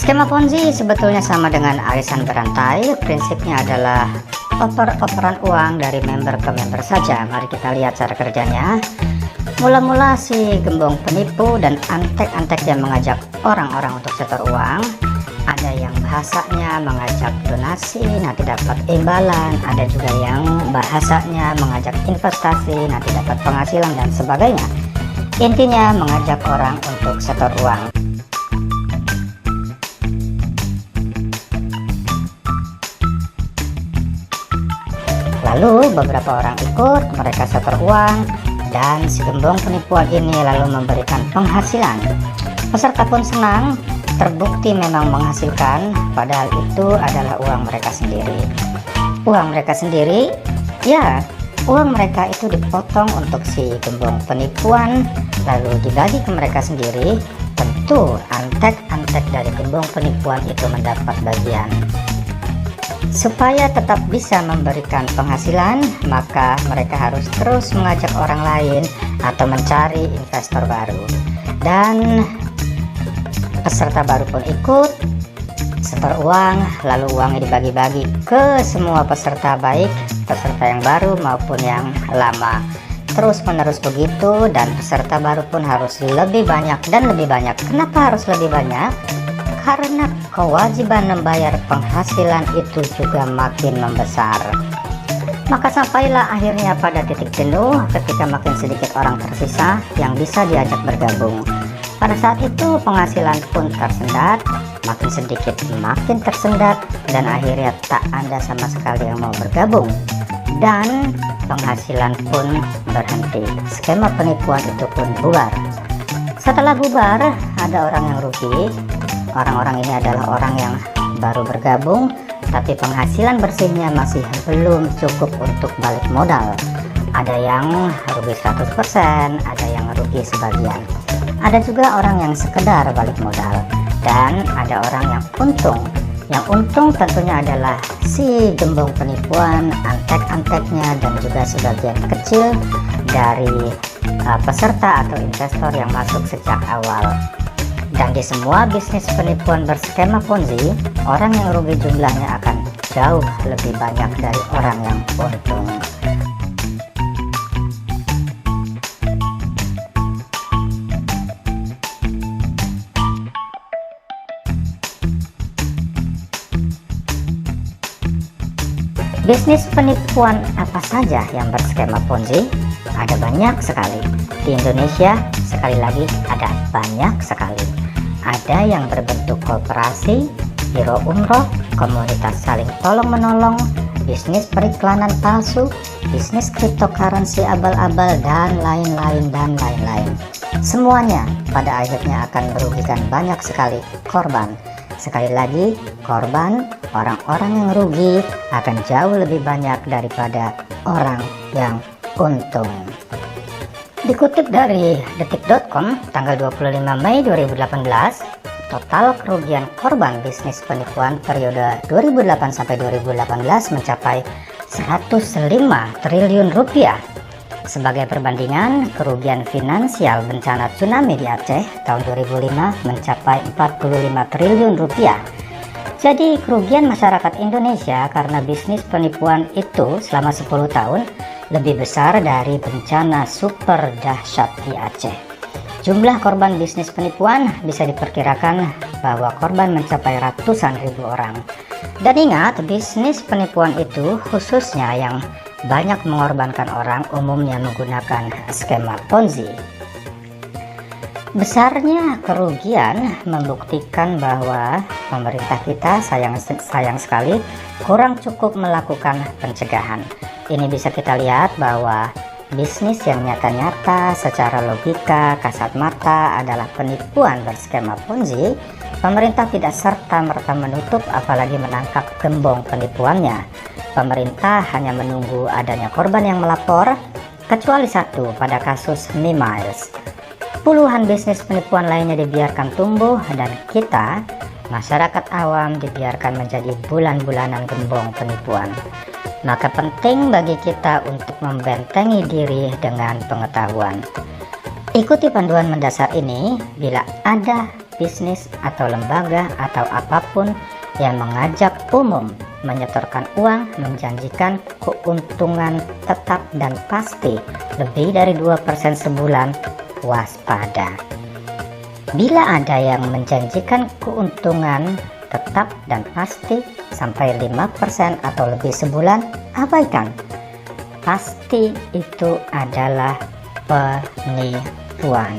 Skema Ponzi sebetulnya sama dengan arisan berantai. Prinsipnya adalah oper-operan uang dari member ke member saja. Mari kita lihat cara kerjanya. Mula-mula si gembong penipu dan antek-antek yang mengajak orang-orang untuk setor uang. Ada yang bahasanya mengajak donasi, nanti dapat imbalan. Ada juga yang bahasanya mengajak investasi, nanti dapat penghasilan dan sebagainya. Intinya mengajak orang untuk setor uang. Lalu beberapa orang ikut, mereka setor uang, dan si gembong penipuan ini lalu memberikan penghasilan. Peserta pun senang, terbukti memang menghasilkan, padahal itu adalah uang mereka sendiri. Uang mereka sendiri, ya, uang mereka itu dipotong untuk si gembong penipuan, lalu dibagi ke mereka sendiri. Tentu antek-antek dari gembong penipuan itu mendapat bagian. Supaya tetap bisa memberikan penghasilan, maka mereka harus terus mengajak orang lain atau mencari investor baru. Dan peserta baru pun ikut setor uang, lalu uangnya dibagi-bagi ke semua peserta, baik peserta yang baru maupun yang lama. Terus menerus begitu, dan peserta baru pun harus lebih banyak dan lebih banyak. Kenapa harus lebih banyak? Karena kewajiban membayar penghasilan itu juga makin membesar. Maka sampailah akhirnya pada titik jenuh ketika makin sedikit orang tersisa yang bisa diajak bergabung. Pada saat itu penghasilan pun tersendat, makin sedikit makin tersendat, dan akhirnya tak ada sama sekali yang mau bergabung. Dan penghasilan pun berhenti. Skema penipuan itu pun bubar. Setelah bubar, ada orang yang rugi. Orang-orang ini adalah orang yang baru bergabung, tapi penghasilan bersihnya masih belum cukup untuk balik modal. Ada yang rugi 100%, ada yang rugi sebagian. Ada juga orang yang sekedar balik modal, dan ada orang yang untung. Yang untung tentunya adalah si gembong penipuan, antek-anteknya, dan juga sebagian kecil dari peserta atau investor yang masuk sejak awal. Dan di semua bisnis penipuan berskema Ponzi, orang yang rugi jumlahnya akan jauh lebih banyak dari orang yang untung. Bisnis penipuan apa saja yang berskema Ponzi? Ada banyak sekali. Di Indonesia, sekali lagi, ada banyak sekali. Ada yang berbentuk koperasi, biro umroh, komunitas saling tolong-menolong, bisnis periklanan palsu, bisnis cryptocurrency abal-abal, dan lain-lain dan lain-lain. Semuanya pada akhirnya akan merugikan banyak sekali korban. Sekali lagi, korban, orang-orang yang rugi akan jauh lebih banyak daripada orang yang untung. Dikutip dari detik.com tanggal 25 Mei 2018, total kerugian korban bisnis penipuan periode 2008 sampai 2018 mencapai 105 triliun rupiah. Sebagai perbandingan, kerugian finansial bencana tsunami di Aceh tahun 2005 mencapai 45 triliun rupiah. Jadi kerugian masyarakat Indonesia karena bisnis penipuan itu selama 10 tahun lebih besar dari bencana super dahsyat di Aceh. Jumlah korban bisnis penipuan bisa diperkirakan bahwa korban mencapai ratusan ribu orang. Dan ingat, bisnis penipuan itu khususnya yang banyak mengorbankan orang umumnya menggunakan skema Ponzi. Besarnya kerugian membuktikan bahwa pemerintah kita sayang sekali kurang cukup melakukan pencegahan. Ini bisa kita lihat bahwa bisnis yang nyata-nyata secara logika kasat mata adalah penipuan berskema Ponzi. Pemerintah tidak serta-merta menutup apalagi menangkap gembong penipuannya. Pemerintah hanya menunggu adanya korban yang melapor, kecuali satu pada kasus Mimiles. Puluhan bisnis penipuan lainnya dibiarkan tumbuh, dan kita, masyarakat awam, dibiarkan menjadi bulan-bulanan gembong penipuan. Maka penting bagi kita untuk membentengi diri dengan pengetahuan. Ikuti panduan mendasar ini. Bila ada bisnis atau lembaga atau apapun yang mengajak umum menyetorkan uang menjanjikan keuntungan tetap dan pasti lebih dari 2% sebulan, waspada. Bila ada yang menjanjikan keuntungan tetap dan pasti sampai 5% atau lebih sebulan, abaikan. Pasti itu adalah penipuan.